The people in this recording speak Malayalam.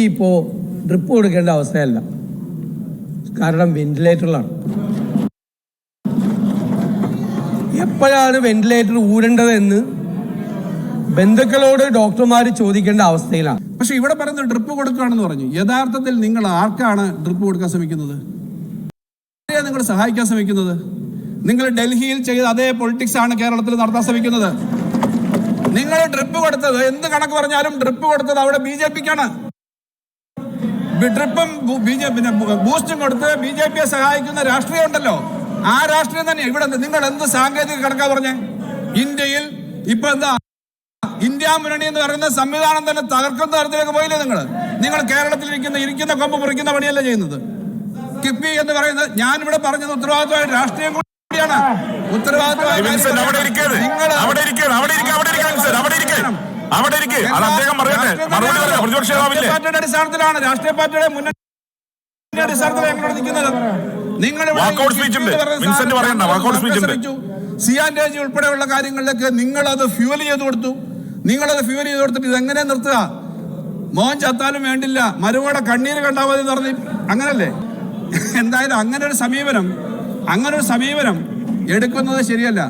ഇപ്പോൾ ഡ്രിപ്പ് കൊടുക്കേണ്ട അവസ്ഥയല്ല, കാരണം വെന്റിലേറ്ററിലാണ്. എപ്പോഴാണ് വെന്റിലേറ്റർ ഊരേണ്ടതെന്ന് ബന്ധുക്കളോട് ഡോക്ടർമാർ ചോദിക്കേണ്ട അവസ്ഥയിലാണ്. പക്ഷെ ഇവിടെ പറയുന്നത് ഡ്രിപ്പ് കൊടുക്കുകയാണെന്ന് പറഞ്ഞു. യഥാർത്ഥത്തിൽ നിങ്ങൾ ആർക്കാണ് ഡ്രിപ്പ് കൊടുക്കാൻ ശ്രമിക്കുന്നത്? നിങ്ങൾ സഹായിക്കാൻ ശ്രമിക്കുന്നത്? നിങ്ങൾ ഡൽഹിയിൽ ചെയ്ത അതേ പൊളിറ്റിക്സ് ആണ് കേരളത്തിൽ നടത്താൻ ശ്രമിക്കുന്നത്. നിങ്ങൾ ഡ്രിപ്പ് കൊടുത്തത്, എന്ത് കണക്ക് പറഞ്ഞാലും ഡ്രിപ്പ് കൊടുത്തത് അവിടെ BJP-ക്കാണ്. ഡ്രിപ്പും ബൂസ്റ്റും കൊടുത്ത് BJP-യെ സഹായിക്കുന്ന രാഷ്ട്രീയം ഉണ്ടല്ലോ, ആ രാഷ്ട്രീയം തന്നെ ഇവിടെ. നിങ്ങൾ എന്ത് സാങ്കേതിക കണക്കാ പറഞ്ഞേ? ഇന്ത്യയിൽ ഇപ്പൊ എന്താ ഇന്ത്യ മുന്നണി എന്ന് പറയുന്ന സംവിധാനം തന്നെ തകർക്കുന്ന തരത്തിലേക്ക് പോയില്ലേ നിങ്ങൾ കേരളത്തിൽ ഇരിക്കുന്ന കൊമ്പ് മുറിക്കുന്ന പണിയല്ല ചെയ്യുന്നത്. കിഫ്ബി എന്ന് പറയുന്നത്, ഞാനിവിടെ പറഞ്ഞത് ഉത്തരവാദിത്വമായ രാഷ്ട്രീയം കൂടിയാണ്. ഉത്തരവാദിത്വമായ പാർട്ടിയുടെ അടിസ്ഥാനത്തിലാണ്, രാഷ്ട്രീയ പാർട്ടിയുടെ മുന്നണി അടിസ്ഥാനത്തിലാണ് ഞങ്ങളോട് നിൽക്കുന്നത്. സിയാൻഡേജ് ഉൾപ്പെടെയുള്ള കാര്യങ്ങളിലേക്ക് നിങ്ങളത് ഫ്യൂവൽ ചെയ്ത് കൊടുത്തു. കൊടുത്തിട്ട് ഇതെങ്ങനെ നിർത്തുക? മോൻ ചത്താലും വേണ്ടില്ല, മരുമോടെ കണ്ണീര് കണ്ടാൽ മതി എന്ന് പറഞ്ഞു. അങ്ങനല്ലേ? എന്തായാലും അങ്ങനെ ഒരു സമീപനം എടുക്കുന്നത് ശരിയല്ല.